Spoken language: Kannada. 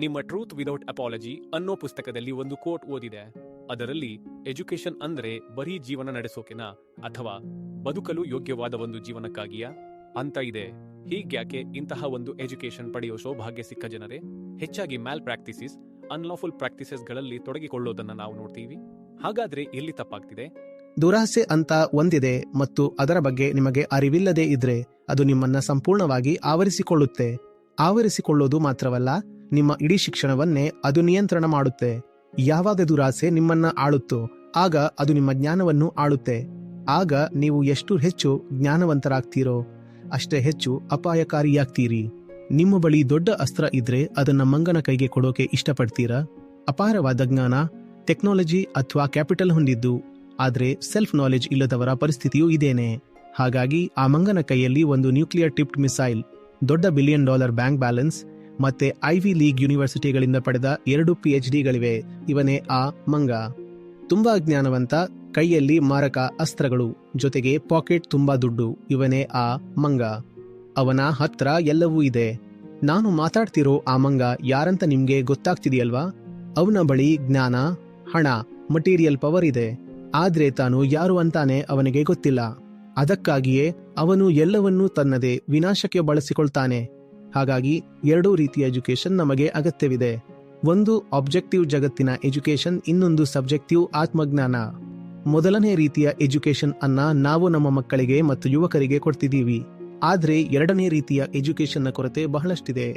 ನಿಮ್ಮ ಟ್ರೂತ್ ವಿದೌಟ್ ಅಪಾಲಜಿ ಅನ್ನೋ ಪುಸ್ತಕದಲ್ಲಿ ಒಂದು ಕೋಟ್ ಓದಿದೆ. ಅದರಲ್ಲಿ ಎಜುಕೇಶನ್ ಅಂದ್ರೆ ಬರೀ ಜೀವನ ನಡೆಸೋಕೆನಾ ಅಥವಾ ಬದುಕಲು ಯೋಗ್ಯವಾದ ಒಂದು ಜೀವನಕ್ಕಾಗಿಯಾ ಅಂತ ಇದೆ. ಹೀಗ್ಯಾಕೆ ಇಂತಹ ಒಂದು ಎಜುಕೇಶನ್ ಪಡೆಯೋ ಸೌಭಾಗ್ಯ ಸಿಕ್ಕ ಜನರೇ ಹೆಚ್ಚಾಗಿ ಮ್ಯಾಲ್ ಪ್ರಾಕ್ಟೀಸಸ್, ಅನ್ಲಾಫುಲ್ ಪ್ರಾಕ್ಟೀಸಸ್ಗಳಲ್ಲಿ ತೊಡಗಿಕೊಳ್ಳೋದನ್ನ ನಾವು ನೋಡ್ತೀವಿ. ಹಾಗಾದ್ರೆ ಎಲ್ಲಿ ತಪ್ಪಾಗ್ತಿದೆ? ದುರಾಸೆ ಅಂತ ಒಂದಿದೆ ಮತ್ತು ಅದರ ಬಗ್ಗೆ ನಿಮಗೆ ಅರಿವಿಲ್ಲದೆ ಇದ್ರೆ ಅದು ನಿಮ್ಮನ್ನ ಸಂಪೂರ್ಣವಾಗಿ ಆವರಿಸಿಕೊಳ್ಳುತ್ತೆ. ಆವರಿಸಿಕೊಳ್ಳೋದು ಮಾತ್ರವಲ್ಲ, ನಿಮ್ಮ ಇಡೀ ಶಿಕ್ಷಣವನ್ನೇ ಅದು ನಿಯಂತ್ರಣ ಮಾಡುತ್ತೆ. ಯಾವಾಗ ದುರಾಸೆ ನಿಮ್ಮನ್ನ ಆಳುತ್ತೋ ಆಗ ಅದು ನಿಮ್ಮ ಜ್ಞಾನವನ್ನು ಆಳುತ್ತೆ. ಆಗ ನೀವು ಎಷ್ಟು ಹೆಚ್ಚು ಜ್ಞಾನವಂತರಾಗ್ತೀರೋ ಅಷ್ಟೇ ಹೆಚ್ಚು ಅಪಾಯಕಾರಿಯಾಗ್ತೀರಿ. ನಿಮ್ಮ ಬಳಿ ದೊಡ್ಡ ಅಸ್ತ್ರ ಇದ್ರೆ ಅದನ್ನ ಮಂಗನ ಕೈಗೆ ಕೊಡೋಕೆ ಇಷ್ಟಪಡ್ತೀರಾ? ಅಪಾರವಾದ ಜ್ಞಾನ, ಟೆಕ್ನಾಲಜಿ ಅಥವಾ ಕ್ಯಾಪಿಟಲ್ ಹೊಂದಿದ್ದು ಆದ್ರೆ ಸೆಲ್ಫ್ ನಾಲೆಜ್ ಇಲ್ಲದವರ ಪರಿಸ್ಥಿತಿಯೂ ಇದೇನೆ. ಹಾಗಾಗಿ ಆ ಮಂಗನ ಕೈಯಲ್ಲಿ ಒಂದು ನ್ಯೂಕ್ಲಿಯರ್ ಟಿಪ್ಡ್ ಮಿಸೈಲ್, ದೊಡ್ಡ $1 ಬಿಲಿಯನ್ ಬ್ಯಾಂಕ್ ಬ್ಯಾಲೆನ್ಸ್ ಮತ್ತೆ ಐವಿ ಲೀಗ್ ಯೂನಿವರ್ಸಿಟಿಗಳಿಂದ ಪಡೆದ 2 PhDಗಳಿವೆ. ಇವನೇ ಆ ಮಂಗ. ತುಂಬಾ ಜ್ಞಾನವಂತ, ಕೈಯಲ್ಲಿ ಮಾರಕ ಅಸ್ತ್ರಗಳು, ಜೊತೆಗೆ ಪಾಕೆಟ್ ತುಂಬಾ ದುಡ್ಡು. ಇವನೇ ಆ ಮಂಗ. ಅವನ ಹತ್ರ ಎಲ್ಲವೂ ಇದೆ. ನಾನು ಮಾತಾಡ್ತಿರೋ ಆ ಮಂಗ ಯಾರಂತ ನಿಮ್ಗೆ ಗೊತ್ತಾಗ್ತಿದೆಯಲ್ವಾ? ಅವನ ಬಳಿ ಜ್ಞಾನ, ಹಣ, ಮಟೀರಿಯಲ್ ಪವರ್ ಇದೆ. ಆದ್ರೆ ತಾನು ಯಾರು ಅಂತಾನೆ ಅವನಿಗೆ ಗೊತ್ತಿಲ್ಲ. ಅದಕ್ಕಾಗಿಯೇ ಅವನು ಎಲ್ಲವನ್ನೂ ತನ್ನದೇ ವಿನಾಶಕ್ಕೆ ಬಳಸಿಕೊಳ್ತಾನೆ. ಹಾಗಾಗಿ 2 ರೀತಿಯ ಎಜುಕೇಶನ್ ನಮಗೆ ಅಗತ್ಯವಿದೆ. ಒಂದು ಆಬ್ಜೆಕ್ಟಿವ್ ಜಗತ್ತಿನ ಎಜುಕೇಶನ್, ಇನ್ನೊಂದು ಸಬ್ಜೆಕ್ಟಿವ್ ಆತ್ಮಜ್ಞಾನ. ಮೊದಲನೇ ರೀತಿಯ ಎಜುಕೇಶನ್ ಅನ್ನ ನಾವು ನಮ್ಮ ಮಕ್ಕಳಿಗೆ ಮತ್ತು ಯುವಕರಿಗೆ ಕೊಡ್ತಿದ್ದೀವಿ. ಆದ್ರೆ ಎರಡನೇ ರೀತಿಯ ಎಜುಕೇಶನ್ನ ಕೊರತೆ ಬಹಳಷ್ಟಿದೆ.